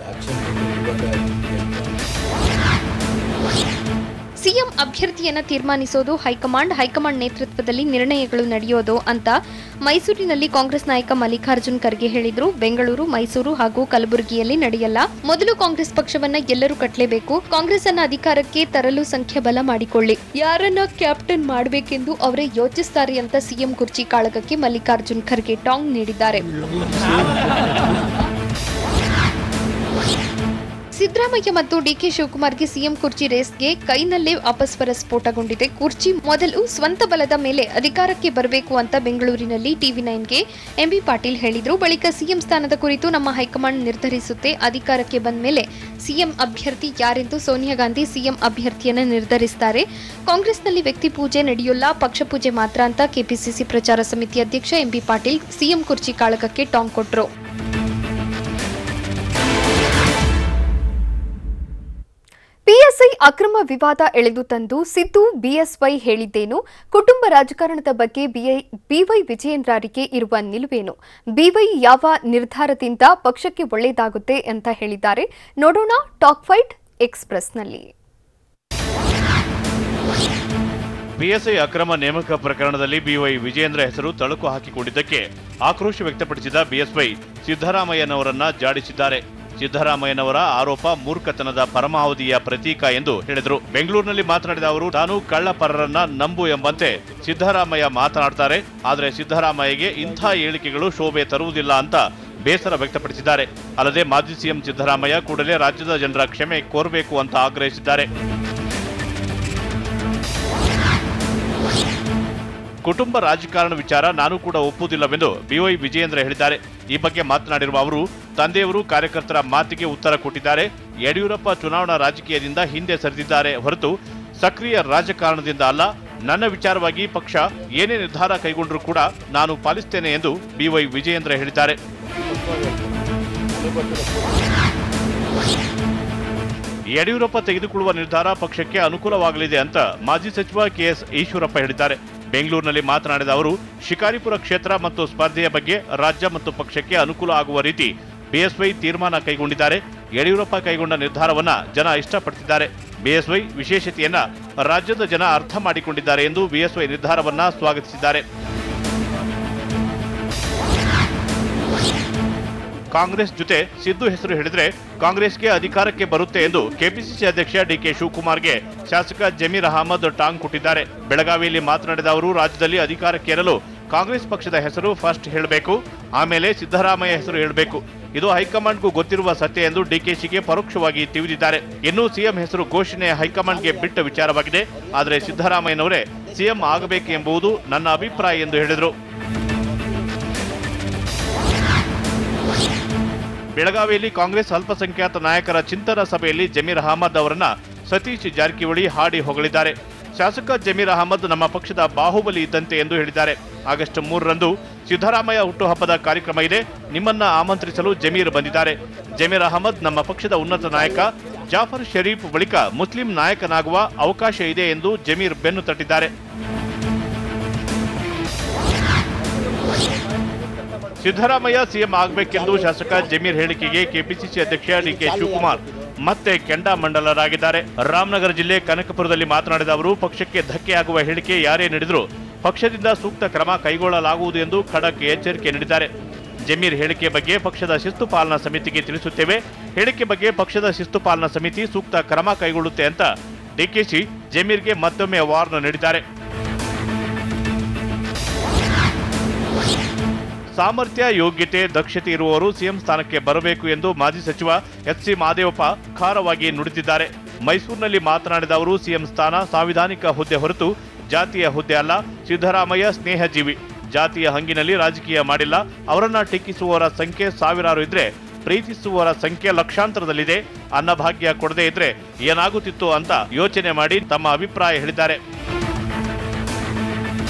ಸಿಎಂ ಅಭ್ಯರ್ಥಿಯನ್ನ ತೀರ್ಮಾನಿಸೋದು ಹೈಕಮಾಂಡ್ ನೇತೃತ್ವದಲ್ಲಿ ನಿರ್ಣಯಗಳು ನಡೆಯೋದು ಅಂತ ಮೈಸೂರಿನಲ್ಲಿ ಕಾಂಗ್ರೆಸ್ ನಾಯಕ ಮಲ್ಲಿಕಾರ್ಜುನ್ ಖರ್ಗೆ ಹೇಳಿದ್ರು. ಬೆಂಗಳೂರು, ಮೈಸೂರು ಹಾಗೂ ಕಲಬುರಗಿಯಲ್ಲಿ ನಡೆಯಲ್ಲ. ಮೊದಲು ಕಾಂಗ್ರೆಸ್ ಪಕ್ಷವನ್ನ ಎಲ್ಲರೂ ಕಟ್ಟಲೇಬೇಕು. ಕಾಂಗ್ರೆಸ್ ಅನ್ನ ಅಧಿಕಾರಕ್ಕೆ ತರಲು ಸಂಖ್ಯಾಬಲ ಮಾಡಿಕೊಳ್ಳಿ. ಯಾರನ್ನ ಕ್ಯಾಪ್ಟನ್ ಮಾಡಬೇಕೆಂದು ಅವರೇ ಯೋಚಿಸುತ್ತಾರೆ ಅಂತ ಸಿಎಂ ಕುರ್ಚಿ ಕಾಳಗಕ್ಕೆ ಮಲ್ಲಿಕಾರ್ಜುನ್ ಖರ್ಗೆ ಟಾಂಗ್ ನೀಡಿದ್ದಾರೆ. ಸಿದ್ದರಾಮಯ್ಯ ಮತ್ತು ಡಿಕೆ ಶಿವಕುಮಾರ್ಗೆ ಸಿಎಂ ಕುರ್ಚಿ ರೇಸ್ಗೆ ಕೈನಲ್ಲೇ ಅಪಸ್ವರ ಸ್ಫೋಟಗೊಂಡಿದೆ. ಕುರ್ಚಿ ಮೊದಲು ಸ್ವಂತ ಬಲದ ಮೇಲೆ ಅಧಿಕಾರಕ್ಕೆ ಬರಬೇಕು ಅಂತ ಬೆಂಗಳೂರಿನಲ್ಲಿ ಟಿವಿ9ಗೆ ಎಂಬಿ ಪಾಟೀಲ್ ಹೇಳಿದ್ರು. ಬಳಿಕ ಸಿಎಂ ಸ್ಥಾನದ ಕುರಿತು ನಮ್ಮ ಹೈಕಮಾಂಡ್ ನಿರ್ಧರಿಸುತ್ತೆ. ಅಧಿಕಾರಕ್ಕೆ ಬಂದ ಮೇಲೆ ಸಿಎಂ ಅಭ್ಯರ್ಥಿ ಯಾರೆಂದು ಸೋನಿಯಾ ಗಾಂಧಿ ಸಿಎಂ ಅಭ್ಯರ್ಥಿಯನ್ನ ನಿರ್ಧರಿಸುತ್ತಾರೆ. ಕಾಂಗ್ರೆಸ್ನಲ್ಲಿ ವ್ಯಕ್ತಿ ಪೂಜೆ ನಡೆಯೋಲ್ಲ, ಪಕ್ಷ ಪೂಜೆ ಮಾತ್ರ ಅಂತ ಕೆಪಿಸಿಸಿ ಪ್ರಚಾರ ಸಮಿತಿ ಅಧ್ಯಕ್ಷ ಎಂಬಿ ಪಾಟೀಲ್ ಸಿಎಂ ಕುರ್ಚಿ ಕಾಳಗಕ್ಕೆ ಟಾಂಗ್ ಕೊಟ್ರು. ಪಿಎಸ್ಐ ಅಕ್ರಮ ವಿವಾದ ಎಳೆದು ತಂದು ಸಿದ್ದು ಬಿಎಸ್ವೈ ಹೇಳಿದ್ದೇನು? ಕುಟುಂಬ ರಾಜಕಾರಣದ ಬಗ್ಗೆ ಬಿವೈ ವಿಜಯೇಂದ್ರರಿಗೆ ಇರುವ ನಿಲುವೇನು? ಬಿವೈ ಯಾವ ನಿರ್ಧಾರದಿಂದ ಪಕ್ಷಕ್ಕೆ ಒಳ್ಳೆಯದಾಗುತ್ತೆ ಅಂತ ಹೇಳಿದ್ದಾರೆ. ನೋಡೋಣ ಟಾಕ್ ಫೈಟ್ ಎಕ್ಸ್‌ಪ್ರೆಸ್‌ನಲ್ಲಿ. ಪಿಎಸ್ಐ ಅಕ್ರಮ ನೇಮಕ ಪ್ರಕರಣದಲ್ಲಿ ಬಿವೈ ವಿಜಯೇಂದ್ರ ಹೆಸರು ತಳುಕು ಹಾಕಿಕೊಂಡಿದ್ದಕ್ಕೆ ಆಕ್ರೋಶ ವ್ಯಕ್ತಪಡಿಸಿದ ಬಿಎಸ್ವೈ ಸಿದ್ದರಾಮಯ್ಯನವರನ್ನ ಜಾಡಿಸಿದ್ದಾರೆ. ಸಿದ್ದರಾಮಯ್ಯನವರ ಆರೋಪ ಮೂರ್ಖತನದ ಪರಮಾವಧಿಯ ಪ್ರತೀಕ ಎಂದು ಹೇಳಿದರು. ಬೆಂಗಳೂರಿನಲ್ಲಿ ಮಾತನಾಡಿದ ಅವರು, ತಾನು ಕಳ್ಳಪರರನ್ನ ನಂಬು ಎಂಬಂತೆ ಸಿದ್ದರಾಮಯ್ಯ ಮಾತನಾಡ್ತಾರೆ. ಆದರೆ ಸಿದ್ದರಾಮಯ್ಯಗೆ ಇಂಥ ಹೇಳಿಕೆಗಳು ಶೋಭೆ ತರುವುದಿಲ್ಲ ಅಂತ ಬೇಸರ ವ್ಯಕ್ತಪಡಿಸಿದ್ದಾರೆ. ಅಲ್ಲದೆ ಮಾಜಿ ಸಿಎಂ ಸಿದ್ದರಾಮಯ್ಯ ಕೂಡಲೇ ರಾಜ್ಯದ ಜನರ ಕ್ಷಮೆ ಕೋರಬೇಕು ಅಂತ ಆಗ್ರಹಿಸಿದ್ದಾರೆ. ಕುಟುಂಬ ರಾಜಕಾರಣ ವಿಚಾರ ನಾನು ಕೂಡ ಒಪ್ಪುವುದಿಲ್ಲವೆಂದು ಬಿವೈ ವಿಜಯೇಂದ್ರ ಹೇಳಿದ್ದಾರೆ. ಈ ಬಗ್ಗೆ ಮಾತನಾಡಿರುವ ಅವರು, ತಂದೆಯವರು ಕಾರ್ಯಕರ್ತರ ಮಾತಿಗೆ ಉತ್ತರ ಕೊಟ್ಟಿದ್ದಾರೆ. ಯಡಿಯೂರಪ್ಪ ಚುನಾವಣಾ ರಾಜಕೀಯದಿಂದ ಹಿಂದೆ ಸರಿದಿದ್ದಾರೆ ಹೊರತು ಸಕ್ರಿಯ ರಾಜಕಾರಣದಿಂದ ಅಲ್ಲ. ನನ್ನ ವಿಚಾರವಾಗಿ ಪಕ್ಷ ಏನೇ ನಿರ್ಧಾರ ಕೈಗೊಂಡರೂ ಕೂಡ ನಾನು ಪಾಲಿಸುತ್ತೇನೆ ಎಂದು ಬಿವೈ ವಿಜಯೇಂದ್ರ ಹೇಳಿದ್ದಾರೆ. ಯಡಿಯೂರಪ್ಪ ತೆಗೆದುಕೊಳ್ಳುವ ನಿರ್ಧಾರ ಪಕ್ಷಕ್ಕೆ ಅನುಕೂಲವಾಗಲಿದೆ ಅಂತ ಮಾಜಿ ಸಚಿವ ಕೆಎಸ್ ಈಶ್ವರಪ್ಪ ಹೇಳಿದ್ದಾರೆ. ಬೆಂಗಳೂರಿನಲ್ಲಿ ಮಾತನಾಡಿದ ಅವರು, ಶಿಕಾರಿಪುರ ಕ್ಷೇತ್ರ ಮತ್ತು ಸ್ಪರ್ಧೆಯ ಬಗ್ಗೆ ರಾಜ್ಯ ಮತ್ತು ಪಕ್ಷಕ್ಕೆ ಅನುಕೂಲ ಆಗುವ ರೀತಿ ಬಿಎಸ್ವೈ ತೀರ್ಮಾನ ಕೈಗೊಂಡಿದ್ದಾರೆ. ಯಡಿಯೂರಪ್ಪ ಕೈಗೊಂಡ ನಿರ್ಧಾರವನ್ನ ಜನ ಇಷ್ಟಪಡುತ್ತಿದ್ದಾರೆ. ಬಿಎಸ್ವೈ ವಿಶೇಷತೆಯನ್ನ ರಾಜ್ಯದ ಜನ ಅರ್ಥ ಮಾಡಿಕೊಂಡಿದ್ದಾರೆ ಎಂದು ಬಿಎಸ್ವೈ ನಿರ್ಧಾರವನ್ನ ಸ್ವಾಗತಿಸಿದ್ದಾರೆ. ಕಾಂಗ್ರೆಸ್ ಜೊತೆ ಸಿದ್ದು ಹೆಸರು ಹೇಳಿದ್ರೆ ಕಾಂಗ್ರೆಸ್ಗೆ ಅಧಿಕಾರಕ್ಕೆ ಬರುತ್ತೆ ಎಂದು ಕೆಪಿಸಿಸಿ ಅಧ್ಯಕ್ಷ ಡಿಕೆ ಶಿವಕುಮಾರ್ಗೆ ಶಾಸಕ ಜಮೀರ್ ಅಹಮದ್ ಟಾಂಗ್ ಕೊಟ್ಟಿದ್ದಾರೆ. ಬೆಳಗಾವಿಯಲ್ಲಿ ಮಾತನಾಡಿದ ಅವರು, ರಾಜ್ಯದಲ್ಲಿ ಅಧಿಕಾರಕ್ಕೇರಲು ಕಾಂಗ್ರೆಸ್ ಪಕ್ಷದ ಹೆಸರು ಫಸ್ಟ್ ಹೇಳಬೇಕು, ಆಮೇಲೆ ಸಿದ್ದರಾಮಯ್ಯ ಹೆಸರು ಹೇಳಬೇಕು. ಇದು ಹೈಕಮಾಂಡ್ಗೂ ಗೊತ್ತಿರುವ ಸತ್ಯ ಎಂದು ಡಿಕೆಶಿಗೆ ಪರೋಕ್ಷವಾಗಿ ತಿವಿದಿದ್ದಾರೆ. ಇನ್ನು ಸಿಎಂ ಹೆಸರು ಘೋಷಣೆ ಹೈಕಮಾಂಡ್ಗೆ ಬಿಟ್ಟ ವಿಚಾರವಾಗಿದೆ. ಆದರೆ ಸಿದ್ದರಾಮಯ್ಯನವರೇ ಸಿಎಂ ಆಗಬೇಕು ಎಂಬುದು ನನ್ನ ಅಭಿಪ್ರಾಯ ಎಂದು ಹೇಳಿದರು. ಬೆಳಗಾವಿಯಲ್ಲಿ ಕಾಂಗ್ರೆಸ್ ಅಲ್ಪಸಂಖ್ಯಾತ ನಾಯಕರ ಚಿಂತನಾ ಸಭೆಯಲ್ಲಿ ಜಮೀರ್ ಅಹಮದ್ ಅವರನ್ನ ಸತೀಶ್ ಜಾರಕಿಹೊಳಿ ಹಾಡಿ ಹೊಗಳಿದ್ದಾರೆ. ಶಾಸಕ ಜಮೀರ್ ಅಹಮದ್ ನಮ್ಮ ಪಕ್ಷದ ಬಾಹುಬಲಿ ಇದ್ದಂತೆ ಎಂದು ಹೇಳಿದ್ದಾರೆ. ಆಗಸ್ಟ್ 3ರಂದು ಸಿದ್ದರಾಮಯ್ಯ ಹುಟ್ಟುಹಬ್ಬದ ಕಾರ್ಯಕ್ರಮ ಇದೆ, ನಿಮ್ಮನ್ನ ಆಮಂತ್ರಿಸಲು ಜಮೀರ್ ಬಂದಿದ್ದಾರೆ. ಜಮೀರ್ ಅಹಮದ್ ನಮ್ಮ ಪಕ್ಷದ ಉನ್ನತ ನಾಯಕ, ಜಾಫರ್ ಶರೀಫ್ ಬಳಿಕ ಮುಸ್ಲಿಂ ನಾಯಕನಾಗುವ ಅವಕಾಶ ಇದೆ ಎಂದು ಜಮೀರ್ ಬೆನ್ನು ತಟ್ಟಿದ್ದಾರೆ. ಸಿದ್ದರಾಮಯ್ಯ ಸಿಎಂ ಆಗಬೇಕೆಂದು ಶಾಸಕ ಜಮೀರ್ ಹೇಳಿಕೆಗೆ ಕೆಪಿಸಿಸಿ ಅಧ್ಯಕ್ಷ ಡಿಕೆ ಶಿವಕುಮಾರ್ ಮತ್ತೆ ಕೆಂಡಾಮಂಡಲರಾಗಿದ್ದಾರೆ. ರಾಮನಗರ ಜಿಲ್ಲೆ ಕನಕಪುರದಲ್ಲಿ ಮಾತನಾಡಿದ ಅವರು, ಪಕ್ಷಕ್ಕೆ ಧಕ್ಕೆಯಾಗುವ ಹೇಳಿಕೆ ಯಾರೇ ನೀಡಿದರೂ ಪಕ್ಷದಿಂದ ಸೂಕ್ತ ಕ್ರಮ ಕೈಗೊಳ್ಳಲಾಗುವುದು ಎಂದು ಖಡಕ್ ಎಚ್ಚರಿಕೆ ನೀಡಿದ್ದಾರೆ. ಜಮೀರ್ ಹೇಳಿಕೆ ಬಗ್ಗೆ ಪಕ್ಷದ ಶಿಸ್ತು ಪಾಲನಾ ಸಮಿತಿಗೆ ತಿಳಿಸುತ್ತೇವೆ. ಹೇಳಿಕೆ ಬಗ್ಗೆ ಪಕ್ಷದ ಶಿಸ್ತು ಪಾಲನಾ ಸಮಿತಿ ಸೂಕ್ತ ಕ್ರಮ ಕೈಗೊಳ್ಳುತ್ತೆ ಅಂತ ಡಿಕೆಶಿ ಜಮೀರ್ಗೆ ಮತ್ತೊಮ್ಮೆ ವಾರ್ನ್ ನೀಡಿದ್ದಾರೆ. ಸಾಮರ್ಥ್ಯ, ಯೋಗ್ಯತೆ, ದಕ್ಷತೆ ಇರುವವರು ಸಿಎಂ ಸ್ಥಾನಕ್ಕೆ ಬರಬೇಕು ಎಂದು ಮಾಜಿ ಸಚಿವ ಎಚ್.ಸಿ. ಮಹದೇವಪ್ಪ ಖಾರವಾಗಿ ನುಡಿದಿದ್ದಾರೆ. ಮೈಸೂರಿನಲ್ಲಿ ಮಾತನಾಡಿದ ಅವರು, ಸಿಎಂ ಸ್ಥಾನ ಸಾಂವಿಧಾನಿಕ ಹುದ್ದೆ ಹೊರತು ಜಾತಿಯ ಹುದ್ದೆ ಅಲ್ಲ. ಸಿದ್ದರಾಮಯ್ಯ ಸ್ನೇಹಜೀವಿ, ಜಾತಿಯ ಹಂಗಿನಲ್ಲಿ ರಾಜಕೀಯ ಮಾಡಿಲ್ಲ. ಅವರನ್ನ ಟೀಕಿಸುವವರ ಸಂಖ್ಯೆ ಸಾವಿರಾರು ಇದ್ರೆ ಪ್ರೀತಿಸುವವರ ಸಂಖ್ಯೆ ಲಕ್ಷಾಂತರದಲ್ಲಿದೆ. ಅನ್ನಭಾಗ್ಯ ಕೊಡದೇ ಇದ್ರೆ ಏನಾಗುತ್ತಿತ್ತು ಅಂತ ಯೋಚನೆ ಮಾಡಿ ತಮ್ಮ ಅಭಿಪ್ರಾಯ ಹೇಳಿದ್ದಾರೆ.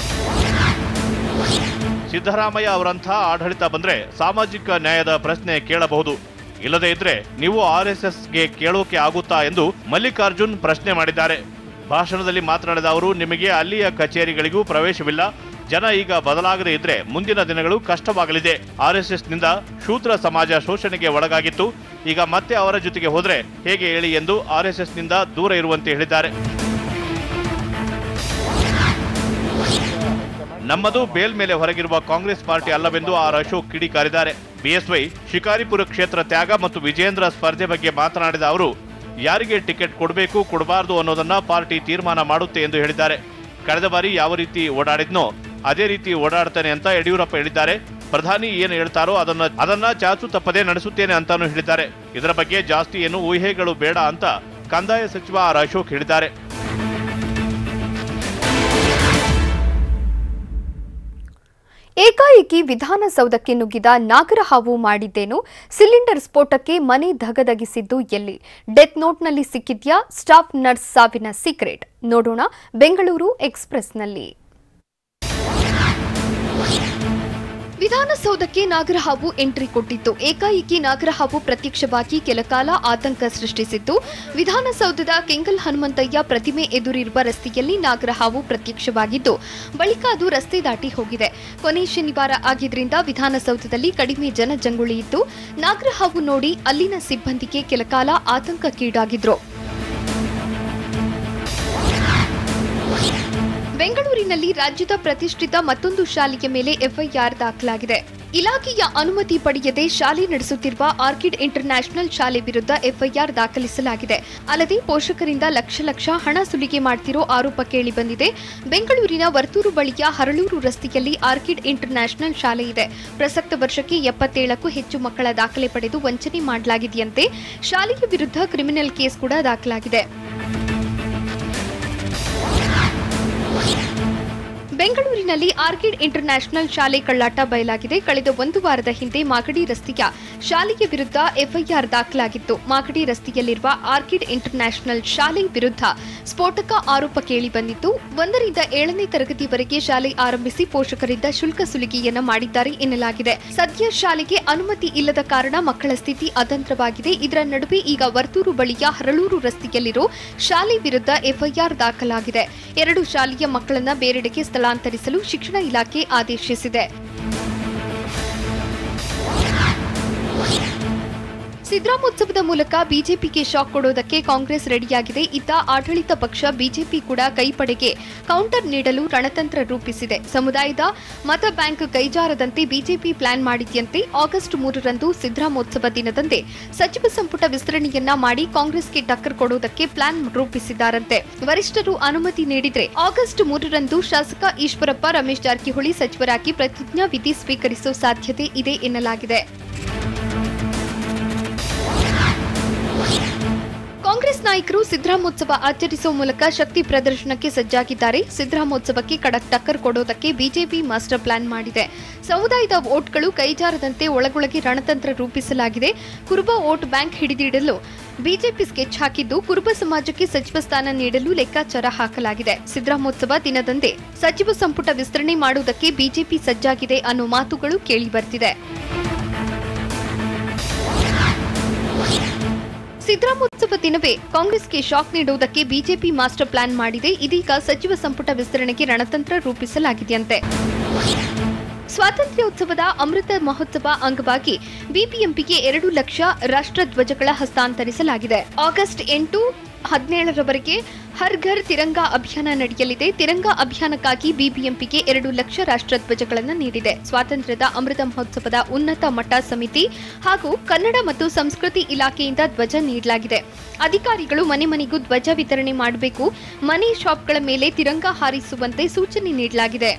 ಸಿದ್ದರಾಮಯ್ಯ ಅವರಂಥ ಆಡಳಿತ ಬಂದ್ರೆ ಸಾಮಾಜಿಕ ನ್ಯಾಯದ ಪ್ರಶ್ನೆ ಕೇಳಬಹುದು, ಇಲ್ಲದೇ ಇದ್ರೆ ನೀವು ಆರ್ಎಸ್ಎಸ್ಗೆ ಕೇಳೋಕೆ ಆಗುತ್ತಾ ಎಂದು ಮಲ್ಲಿಕಾರ್ಜುನ್ ಪ್ರಶ್ನೆ ಮಾಡಿದ್ದಾರೆ. ಭಾಷಣದಲ್ಲಿ ಮಾತನಾಡಿದ ಅವರು, ನಿಮಗೆ ಅಲ್ಲಿಯ ಕಚೇರಿಗಳಿಗೂ ಪ್ರವೇಶವಿಲ್ಲ. ಜನ ಈಗ ಬದಲಾಗದೇ ಇದ್ರೆ ಮುಂದಿನ ದಿನಗಳು ಕಷ್ಟವಾಗಲಿದೆ. ಆರ್ಎಸ್ಎಸ್ನಿಂದ ಶೂದ್ರ ಸಮಾಜ ಶೋಷಣೆಗೆ ಒಳಗಾಗಿತ್ತು. ಈಗ ಮತ್ತೆ ಅವರ ಜೊತೆಗೆ ಹೋದ್ರೆ ಹೇಗೆ ಹೇಳಿ ಎಂದು ಆರ್ಎಸ್ಎಸ್ನಿಂದ ದೂರ ಇರುವಂತೆ ಹೇಳಿದ್ದಾರೆ. ನಮ್ಮದು ಬೇಲ್ ಮೇಲೆ ಹೊರಗಿರುವ ಕಾಂಗ್ರೆಸ್ ಪಾರ್ಟಿ ಅಲ್ಲವೆಂದು ಆರ್ ಅಶೋಕ್ ಕಿಡಿಕಾರಿದ್ದಾರೆ. ಬಿಎಸ್ವೈ ಶಿಕಾರಿಪುರ ಕ್ಷೇತ್ರ ತ್ಯಾಗ ಮತ್ತು ವಿಜೇಂದ್ರ ಸ್ಪರ್ಧೆ ಬಗ್ಗೆ ಮಾತನಾಡಿದ ಅವರು, ಯಾರಿಗೆ ಟಿಕೆಟ್ ಕೊಡಬೇಕು ಕೊಡಬಾರದು ಅನ್ನೋದನ್ನ ಪಾರ್ಟಿ ತೀರ್ಮಾನ ಮಾಡುತ್ತೆ ಎಂದು ಹೇಳಿದ್ದಾರೆ. ಕಳೆದ ಬಾರಿ ಯಾವ ರೀತಿ ಓಡಾಡಿದ್ನೋ ಅದೇ ರೀತಿ ಓಡಾಡ್ತಾನೆ ಅಂತ ಯಡಿಯೂರಪ್ಪ ಹೇಳಿದ್ದಾರೆ. ಪ್ರಧಾನಿ ಏನು ಹೇಳ್ತಾರೋ ಅದನ್ನ ಚಾಚು ತಪ್ಪದೆ ನಡೆಸುತ್ತೇನೆ ಅಂತಾನು ಹೇಳಿದ್ದಾರೆ. ಇದರ ಬಗ್ಗೆ ಜಾಸ್ತಿ ಏನು ಊಹೆಗಳು ಬೇಡ ಅಂತ ಕಂದಾಯ ಸಚಿವ ಆರ್ ಅಶೋಕ್ ಹೇಳಿದ್ದಾರೆ. ಏಕಾಏಕಿ ವಿಧಾನಸೌಧಕ್ಕೆ ನುಗ್ಗಿದ ನಾಗರಹಾವು ಮಾಡಿದ್ದೇನು? ಸಿಲಿಂಡರ್ ಸ್ಫೋಟಕ್ಕೆ ಮನೆ ಧಗಧಗಿಸಿದ್ದು ಎಲ್ಲಿ? ಡೆತ್ ನೋಟ್ನಲ್ಲಿ ಸಿಕ್ಕಿದ್ಯಾ ಸ್ಟಾಫ್ ನರ್ಸ್ ಸಾವಿನ ಸೀಕ್ರೆಟ್? ನೋಡೋಣ ಬೆಂಗಳೂರು ಎಕ್ಸ್‌ಪ್ರೆಸ್‌ನಲ್ಲಿ. ವಿಧಾನಸೌಧಕ್ಕೆ ನಾಗರಹಾವು ಎಂಟ್ರಿ ಕೊಟ್ಟಿತ್ತು. ಏಕಾಏಕಿ ನಾಗರಹಾವು ಪ್ರತ್ಯಕ್ಷವಾಗಿ ಕೆಲಕಾಲ ಆತಂಕ ಸೃಷ್ಟಿಸಿತ್ತು. ವಿಧಾನಸೌಧದ ಕೆಂಗಲ್ ಹನುಮಂತಯ್ಯ ಪ್ರತಿಮೆ ಎದುರಿರುವ ರಸ್ತೆಯಲ್ಲಿ ನಾಗರಹಾವು ಪ್ರತ್ಯಕ್ಷವಾಗಿದ್ದು, ಬಳಿಕ ಅದು ರಸ್ತೆ ದಾಟಿ ಹೋಗಿದೆ. ಕೊನೆ ಶನಿವಾರ ಆಗಿದ್ರಿಂದ ವಿಧಾನಸೌಧದಲ್ಲಿ ಕಡಿಮೆ ಜನಜಂಗುಳಿ ಇತ್ತು. ನಾಗರಹಾವು ನೋಡಿ ಅಲ್ಲಿನ ಸಿಬ್ಬಂದಿಗೆ ಕೆಲಕಾಲ ಆತಂಕಕ್ಕೀಡಾಗಿದ್ರು. ಬೆಂಗಳೂರಿನಲ್ಲಿ ರಾಜ್ಯದ ಪ್ರತಿಷ್ಠಿತ ಮತ್ತೊಂದು ಶಾಲೆಯ ಮೇಲೆ ಎಫ್ಐಆರ್ ದಾಖಲಾಗಿದೆ. ಇಲಾಖೆಯ ಅನುಮತಿ ಪಡೆಯದೆ ಶಾಲೆ ನಡೆಸುತ್ತಿರುವ ಆರ್ಕಿಡ್ ಇಂಟರ್ನ್ಯಾಷನಲ್ ಶಾಲೆ ವಿರುದ್ಧ ಎಫ್ಐಆರ್ ದಾಖಲಿಸಲಾಗಿದೆ. ಅಲ್ಲದೆ ಪೋಷಕರಿಂದ ಲಕ್ಷ ಹಣ ಸುಲಿಗೆ ಮಾಡುತ್ತಿರೋ ಆರೋಪ ಕೇಳಿಬಂದಿದೆ. ಬೆಂಗಳೂರಿನ ವರ್ತೂರು ಬಳಿಯ ಹರಳೂರು ರಸ್ತೆಯಲ್ಲಿ ಆರ್ಕಿಡ್ ಇಂಟರ್ನ್ಯಾಷನಲ್ ಶಾಲೆ ಇದೆ. ಪ್ರಸಕ್ತ ವರ್ಷಕ್ಕೆ 77ಕ್ಕೂ ಹೆಚ್ಚು ಮಕ್ಕಳ ದಾಖಲೆ ಪಡೆದು ವಂಚನೆ ಮಾಡಲಾಗಿದೆಯಂತೆ. ಶಾಲೆಯ ವಿರುದ್ಧ ಕ್ರಿಮಿನಲ್ ಕೇಸ್ ಕೂಡ ದಾಖಲಾಗಿದೆ. ಬೆಂಗಳೂರಿನಲ್ಲಿ ಆರ್ಕಿಡ್ ಇಂಟರ್ನ್ಯಾಷನಲ್ ಶಾಲೆ ಕಳ್ಳಾಟ ಬಯಲಾಗಿದೆ. ಕಳೆದ 1 ವಾರದ ಹಿಂದೆ ಮಾಗಡಿ ರಸ್ತೆಯ ಶಾಲೆಯ ವಿರುದ್ಧ ಎಫ್ಐಆರ್ ದಾಖಲಾಗಿತ್ತು. ಮಾಗಡಿ ರಸ್ತೆಯಲ್ಲಿರುವ ಆರ್ಕಿಡ್ ಇಂಟರ್ನ್ಯಾಷನಲ್ ಶಾಲೆ ವಿರುದ್ಧ ಸ್ಫೋಟಕ ಆರೋಪ ಕೇಳಿಬಂದಿತ್ತು. 1ರಿಂದ 7ನೇ ತರಗತಿವರೆಗೆ ಶಾಲೆ ಆರಂಭಿಸಿ ಪೋಷಕರಿಂದ ಶುಲ್ಕ ಸುಲಿಗೆಯನ್ನ ಮಾಡಿದ್ದಾರೆ ಎನ್ನಲಾಗಿದೆ. ಸದ್ಯ ಶಾಲೆಗೆ ಅನುಮತಿ ಇಲ್ಲದ ಕಾರಣ ಮಕ್ಕಳ ಸ್ಥಿತಿ ಅತಂತ್ರವಾಗಿದೆ. ಇದರ ನಡುವೆ ಈಗ ವರ್ತೂರು ಬಳಿಯ ಹರಳೂರು ರಸ್ತೆಯಲ್ಲಿರೋ ಶಾಲೆ ವಿರುದ್ಧ ಎಫ್ಐಆರ್ ದಾಖಲಾಗಿದೆ. 2 ಶಾಲೆಯ ಮಕ್ಕಳನ್ನ ಬೇರೆಡೆಗೆ ಸ್ಥಳಾಂತರಿಸಲು ಶಿಕ್ಷಣ ಇಲಾಖೆ ಆದೇಶಿಸಿದೆ. ಸಿದ್ದರಾಮೋತ್ಸವದ ಮೂಲಕ ಬಿಜೆಪಿಗೆ ಶಾಕ್ ಕೊಡೋದಕ್ಕೆ ಕಾಂಗ್ರೆಸ್ ರೆಡಿಯಾಗಿದೆ. ಇತ್ತ ಆಡಳಿತ ಪಕ್ಷ ಬಿಜೆಪಿ ಕೂಡ ಕೈಪಡೆಗೆ ಕೌಂಟರ್ ನೀಡಲು ರಣತಂತ್ರ ರೂಪಿಸಿದೆ. ಸಮುದಾಯದ ಮತ ಬ್ಯಾಂಕ್ ಕೈಜಾರದಂತೆ ಬಿಜೆಪಿ ಪ್ಲಾನ್ ಮಾಡಿದ್ಯಂತೆ. ಆಗಸ್ಟ್ 3ರಂದು ಸಿದ್ದರಾಮೋತ್ಸವ ದಿನದಂದೇ ಸಚಿವ ಸಂಪುಟ ವಿಸ್ತರಣೆಯನ್ನ ಮಾಡಿ ಕಾಂಗ್ರೆಸ್ಗೆ ಟಕ್ಕರ್ ಕೊಡೋದಕ್ಕೆ ಪ್ಲಾನ್ ರೂಪಿಸಿದ್ದಾರಂತೆ. ವರಿಷ್ಠರು ಅನುಮತಿ ನೀಡಿದ್ರೆ ಆಗಸ್ಟ್ 3ರಂದು ಶಾಸಕ ಈಶ್ವರಪ್ಪ, ರಮೇಶ್ ಜಾರಕಿಹೊಳಿ ಸಚಿವರಾಗಿ ಪ್ರತಿಜ್ಞಾ ವಿಧಿ ಸ್ವೀಕರಿಸುವ ಸಾಧ್ಯತೆ ಇದೆ ಎನ್ನಲಾಗಿದೆ. ಕಾಂಗ್ರೆಸ್ ನಾಯಕರು ಸಿದ್ದರಾಮೋತ್ಸವ ಆಚರಿಸುವ ಮೂಲಕ ಶಕ್ತಿ ಪ್ರದರ್ಶನಕ್ಕೆ ಸಜ್ಜಾಗಿದ್ದಾರೆ. ಸಿದ್ದರಾಮೋತ್ಸವಕ್ಕೆ ಖಡಕ್ ಟಕ್ಕರ್ ಕೊಡೋದಕ್ಕೆ ಬಿಜೆಪಿ ಮಾಸ್ಟರ್ ಪ್ಲಾನ್ ಮಾಡಿದೆ. ಸಮುದಾಯದ ವೋಟ್ಗಳು ಕೈಜಾರದಂತೆ ಒಳಗೊಳಗೆ ರಣತಂತ್ರ ರೂಪಿಸಲಾಗಿದೆ. ಕುರುಬ ವೋಟ್ ಬ್ಯಾಂಕ್ ಹಿಡಿದಿಡಲು ಬಿಜೆಪಿ ಸ್ಕೆಚ್ ಹಾಕಿದ್ದು, ಕುರುಬ ಸಮಾಜಕ್ಕೆ ಸಚಿವ ಸ್ಥಾನ ನೀಡಲು ಲೆಕ್ಕಾಚಾರ ಹಾಕಲಾಗಿದೆ. ಸಿದ್ದರಾಮೋತ್ಸವ ದಿನದಂದೇ ಸಚಿವ ಸಂಪುಟ ವಿಸ್ತರಣೆ ಮಾಡುವುದಕ್ಕೆ ಬಿಜೆಪಿ ಸಜ್ಜಾಗಿದೆ ಅನ್ನೋ ಮಾತುಗಳು ಕೇಳಿಬರ್ತಿದೆ. ಸಿದ್ದರಾಮೋತ್ಸವ ದಿನವೇ ಕಾಂಗ್ರೆಸ್ಗೆ ಶಾಕ್ ನೀಡುವುದಕ್ಕೆ ಬಿಜೆಪಿ ಮಾಸ್ಟರ್ ಪ್ಲಾನ್ ಮಾಡಿದೆ. ಇದೀಗ ಸಚಿವ ಸಂಪುಟ ವಿಸ್ತರಣೆಗೆ ರಣತಂತ್ರ ರೂಪಿಸಲಾಗಿದೆಯಂತೆ. ಸ್ವಾತಂತ್ರ್ಯೋತ್ಸವದ ಅಮೃತ ಮಹೋತ್ಸವ ಅಂಗವಾಗಿ ಬಿಬಿಎಂಪಿಗೆ 2 ಲಕ್ಷ ರಾಷ್ಟ್ರಧ್ವಜಗಳ ಹಸ್ತಾಂತರಿಸಲಾಗಿದೆ. ಆಗಸ್ಟ್ 8, 17ರವರೆಗೆ ಹರ್ ಘರ್ ತಿರಂಗಾ ಅಭಿಯಾನ ನಡೆಯಲಿದೆ. ತಿರಂಗಾ ಅಭಿಯಾನಕ್ಕಾಗಿ ಬಿಬಿಎಂಪಿಗೆ 2 ಲಕ್ಷ ರಾಷ್ಟ್ರಧ್ವಜಗಳನ್ನು ನೀಡಿದೆ. ಸ್ವಾತಂತ್ರ್ಯದ ಅಮೃತ ಮಹೋತ್ಸವದ ಉನ್ನತ ಮಟ್ಟ ಸಮಿತಿ ಹಾಗೂ ಕನ್ನಡ ಮತ್ತು ಸಂಸ್ಕೃತಿ ಇಲಾಖೆಯಿಂದ ಧ್ವಜ ನೀಡಲಾಗಿದೆ. ಅಧಿಕಾರಿಗಳು ಮನೆ ಮನೆಗೂ ಧ್ವಜ ವಿತರಣೆ ಮಾಡಬೇಕು. ಮನೆ ಶಾಪ್ಗಳ ಮೇಲೆ ತಿರಂಗಾ ಹಾರಿಸುವಂತೆ ಸೂಚನೆ ನೀಡಲಾಗಿದೆ.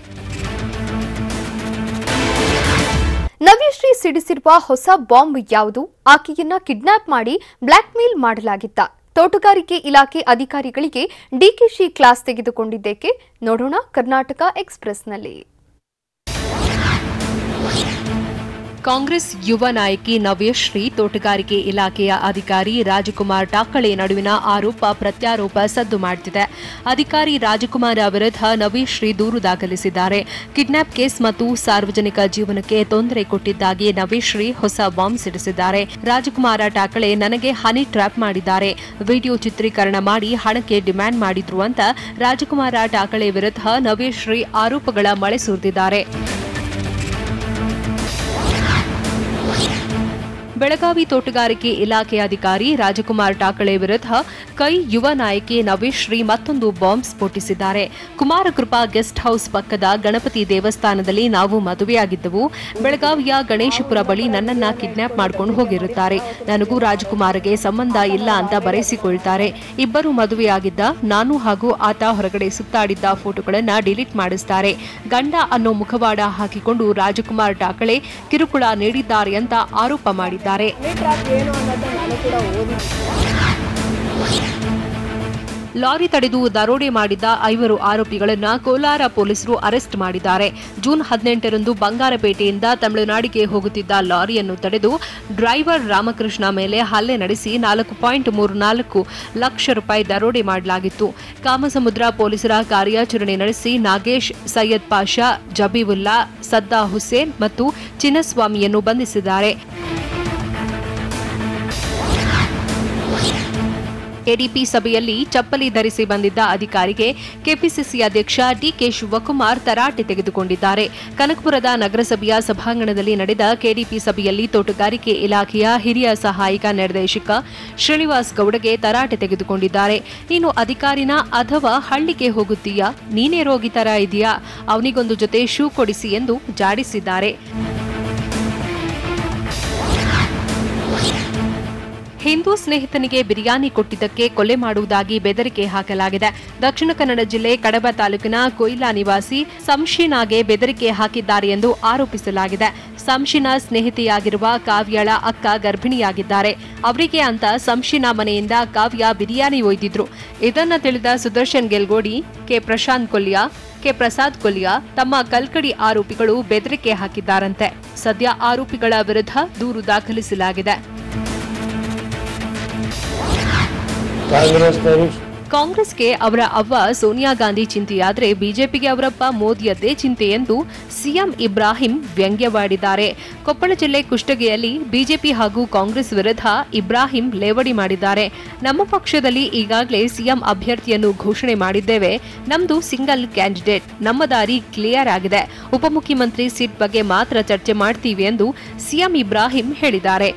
ನವ್ಯಶ್ರೀ ಸಿಡಿಸಿರುವ ಹೊಸ ಬಾಂಬ್ ಯಾವುದು? ಆಕೆಯನ್ನ ಕಿಡ್ನಾಪ್ ಮಾಡಿ ಬ್ಲಾಕ್ ಮೇಲ್ ಮಾಡಲಾಗಿತ್ತ? ತೋಟಗಾರಿಕೆ ಇಲಾಖೆ ಅಧಿಕಾರಿಗಳಿಗೆ ಡಿಕೆಶಿ ಕ್ಲಾಸ್ ತೆಗೆದುಕೊಂಡಿದ್ದೇಕೆ? ನೋಡೋಣ ಕರ್ನಾಟಕ ಎಕ್ಸ್‌ಪ್ರೆಸ್‌ನಲ್ಲಿ. ಕಾಂಗ್ರೆಸ್ ಯುವ ನಾಯಕಿ ನವ್ಯಶ್ರೀ ತೋಟಗಾರಿಕೆ ಇಲಾಖೆಯ ಅಧಿಕಾರಿ ರಾಜಕುಮಾರ್ ಟಾಕಳೆ ನಡುವಿನ ಆರೋಪ ಪ್ರತ್ಯಾರೋಪ ಸದ್ದು ಮಾಡುತ್ತಿದೆ. ಅಧಿಕಾರಿ ರಾಜಕುಮಾರ್ ವಿರುದ್ಧ ನವ್ಯಶ್ರೀ ದೂರು ದಾಖಲಿಸಿದ್ದಾರೆ. ಕಿಡ್ನಾಪ್ ಕೇಸ್ ಮತ್ತು ಸಾರ್ವಜನಿಕ ಜೀವನಕ್ಕೆ ತೊಂದರೆ ಕೊಟ್ಟಿದ್ದಾಗಿ ನವ್ಯಶ್ರೀ ಹೊಸ ಬಾಂಬ್ ಸಿಡಿಸಿದ್ದಾರೆ. ರಾಜಕುಮಾರ ಟಾಕಳೆ ನನಗೆ ಹನಿ ಟ್ರ್ಯಾಪ್ ಮಾಡಿದ್ದಾರೆ, ವಿಡಿಯೋ ಚಿತ್ರೀಕರಣ ಮಾಡಿ ಹಣಕ್ಕೆ ಡಿಮ್ಯಾಂಡ್ ಮಾಡಿದ್ರು ಅಂತ ರಾಜಕುಮಾರ ಟಾಕಳೆ ವಿರುದ್ಧ ನವ್ಯಶ್ರೀ ಆರೋಪಗಳ ಮಳೆ ಸುರಿದಿದ್ದಾರೆ. ಬೆಳಗಾವಿ ತೋಟಗಾರಿಕೆ ಇಲಾಖೆ ಅಧಿಕಾರಿ ರಾಜಕುಮಾರ್ ಟಾಕಳೆ ವಿರುದ್ಧ ಕೈ ಯುವ ನಾಯಕಿ ನವ್ಯಶ್ರೀ ಮತ್ತೊಂದು ಬಾಂಬ್ ಸ್ಫೋಟಿಸಿದ್ದಾರೆ. ಕುಮಾರಕೃಪಾ ಗೆಸ್ಟ್ ಹೌಸ್ ಪಕ್ಕದ ಗಣಪತಿ ದೇವಸ್ಥಾನದಲ್ಲಿ ನಾವು ಮದುವೆಯಾಗಿದ್ದವು. ಬೆಳಗಾವಿಯ ಗಣೇಶಪುರ ಬಳಿ ನನ್ನನ್ನ ಕಿಡ್ನಾಪ್ ಮಾಡ್ಕೊಂಡು ಹೋಗಿರುತ್ತಾರೆ. ನನಗೂ ರಾಜಕುಮಾರ್ಗೆ ಸಂಬಂಧ ಇಲ್ಲ ಅಂತ ಬರೆಸಿಕೊಳ್ತಾರೆ. ಇಬ್ಬರು ಮದುವೆಯಾಗಿದ್ದ ನಾನು ಹಾಗೂ ಆತ ಹೊರಗಡೆ ಸುತ್ತಾಡಿದ್ದ ಫೋಟೋಗಳನ್ನ ಡಿಲೀಟ್ ಮಾಡಿಸ್ತಾರೆ. ಗಂಡ ಅನ್ನೋ ಮುಖವಾಡ ಹಾಕಿಕೊಂಡು ರಾಜಕುಮಾರ್ ಟಾಕಳೆ ಕಿರುಕುಳ ನೀಡಿದ್ದಾರೆ ಅಂತ ಆರೋಪ ಮಾಡಿದ್ದಾರೆ. ಲಾರಿ ತಡೆದು ದರೋಡೆ ಮಾಡಿದ್ದ 5 ಆರೋಪಿಗಳನ್ನು ಕೋಲಾರ ಪೊಲೀಸರು ಅರೆಸ್ಟ್ ಮಾಡಿದ್ದಾರೆ. ಜೂನ್ 18ರಂದು ಬಂಗಾರಪೇಟೆಯಿಂದ ತಮಿಳುನಾಡಿಗೆ ಹೋಗುತ್ತಿದ್ದ ಲಾರಿಯನ್ನು ತಡೆದು ಡ್ರೈವರ್ ರಾಮಕೃಷ್ಣ ಮೇಲೆ ಹಲ್ಲೆ ನಡೆಸಿ 4.34 ಲಕ್ಷ ರೂಪಾಯಿ ದರೋಡೆ ಮಾಡಲಾಗಿತ್ತು. ಕಾಮಸಮುದ್ರ ಪೊಲೀಸರ ಕಾರ್ಯಾಚರಣೆ ನಡೆಸಿ ನಾಗೇಶ್, ಸೈಯದ್ ಪಾಷಾ, ಜಬೀವುಲ್ಲಾ, ಸದ್ದಾ ಹುಸೇನ್ ಮತ್ತು ಚಿನ್ನಸ್ವಾಮಿಯನ್ನು ಬಂಧಿಸಿದ್ದಾರೆ. ಕೆಡಿಪಿ ಸಭೆಯಲ್ಲಿ ಚಪ್ಪಲಿ ಧರಿಸಿ ಬಂದಿದ್ದ ಅಧಿಕಾರಿಗೆ ಕೆಪಿಸಿಸಿ ಅಧ್ಯಕ್ಷ ಡಿಕೆ ಶಿವಕುಮಾರ್ ತರಾಟೆ ತೆಗೆದುಕೊಂಡಿದ್ದಾರೆ. ಕನಕಪುರದ ನಗರಸಭೆಯ ಸಭಾಂಗಣದಲ್ಲಿ ನಡೆದ ಕೆಡಿಪಿ ಸಭೆಯಲ್ಲಿ ತೋಟಗಾರಿಕೆ ಇಲಾಖೆಯ ಹಿರಿಯ ಸಹಾಯಕ ನಿರ್ದೇಶಕ ಶ್ರೀನಿವಾಸ್ ಗೌಡಗೆ ತರಾಟೆ ತೆಗೆದುಕೊಂಡಿದ್ದಾರೆ. ನೀನು ಅಧಿಕಾರಿನ ಅಥವಾ ಹಳ್ಳಿಗೆ ಹಿಂದೂ ಸ್ನೇಹಿತನಿಗೆ ಬಿರಿಯಾನಿ ಕೊಟ್ಟಿದ್ದಕ್ಕೆ ಕೊಲೆ ಮಾಡುವುದಾಗಿ ಬೆದರಿಕೆ ಹಾಕಲಾಗಿದೆ. ದಕ್ಷಿಣ ಕನ್ನಡ ಜಿಲ್ಲೆ ಕಡಬ ತಾಲೂಕಿನ ಕೊಯ್ಲಾ ನಿವಾಸಿ ಸಂಶೀನಾಗೆ ಬೆದರಿಕೆ ಹಾಕಿದ್ದಾರೆ ಎಂದು ಆರೋಪಿಸಲಾಗಿದೆ. ಸಂಶೀನಾ ಸ್ನೇಹಿತೆಯಾಗಿರುವ ಕಾವ್ಯಳ ಅಕ್ಕ ಗರ್ಭಿಣಿಯಾಗಿದ್ದಾರೆ. ಅವರಿಗೆ ಅಂತ ಸಂಶೀನಾ ಮನೆಯಿಂದ ಕಾವ್ಯ ಬಿರಿಯಾನಿ ಒಯ್ದಿದ್ರು. ಇದನ್ನ ತಿಳಿದ ಸುದರ್ಶನ್ ಗೆಲ್ಗೋಡಿ, ಕೆ ಪ್ರಶಾಂತ್ ಕೊಲ್ಯಾ, ಕೆ ಪ್ರಸಾದ್ ಕೊಲ್ಯಾ ತಮ್ಮ ಕಲ್ಕಡಿ ಆರೋಪಿಗಳು ಬೆದರಿಕೆ ಹಾಕಿದ್ದಾರಂತೆ. ಸದ್ಯ ಆರೋಪಿಗಳ ವಿರುದ್ಧ ದೂರು ದಾಖಲಿಸಲಾಗಿದೆ. ಕಾಂಗ್ರೆಸ್ಗೆ ಅವರ ಅವ್ವ ಸೋನಿಯಾ ಗಾಂಧಿ ಚಿಂತೆಯಾದರೆ ಬಿಜೆಪಿಗೆ ಅವರಪ್ಪ ಮೋದಿಯದ್ದೇ ಚಿಂತೆ ಎಂದು ಸಿಎಂ ಇಬ್ರಾಹಿಂ ವ್ಯಂಗ್ಯವಾಡಿದ್ದಾರೆ. ಕೊಪ್ಪಳ ಜಿಲ್ಲೆ ಕುಷ್ಟಗಿಯಲ್ಲಿ ಬಿಜೆಪಿ ಹಾಗೂ ಕಾಂಗ್ರೆಸ್ ವಿರುದ್ಧ ಇಬ್ರಾಹಿಂ ಲೇವಡಿ ಮಾಡಿದ್ದಾರೆ. ನಮ್ಮ ಪಕ್ಷದಲ್ಲಿ ಈಗಾಗಲೇ ಸಿಎಂ ಅಭ್ಯರ್ಥಿಯನ್ನು ಘೋಷಣೆ ಮಾಡಿದ್ದೇವೆ. ನಮ್ದು ಸಿಂಗಲ್ ಕ್ಯಾಂಡಿಡೇಟ್. ನಮ್ಮ ದಾರಿ ಕ್ಲಿಯರ್ ಆಗಿದೆ. ಉಪಮುಖ್ಯಮಂತ್ರಿ ಸೀಟ್ ಬಗ್ಗೆ ಮಾತ್ರ ಚರ್ಚೆ ಮಾಡ್ತೀವಿ ಎಂದು ಸಿಎಂ ಇಬ್ರಾಹಿಂ ಹೇಳಿದ್ದಾರೆ.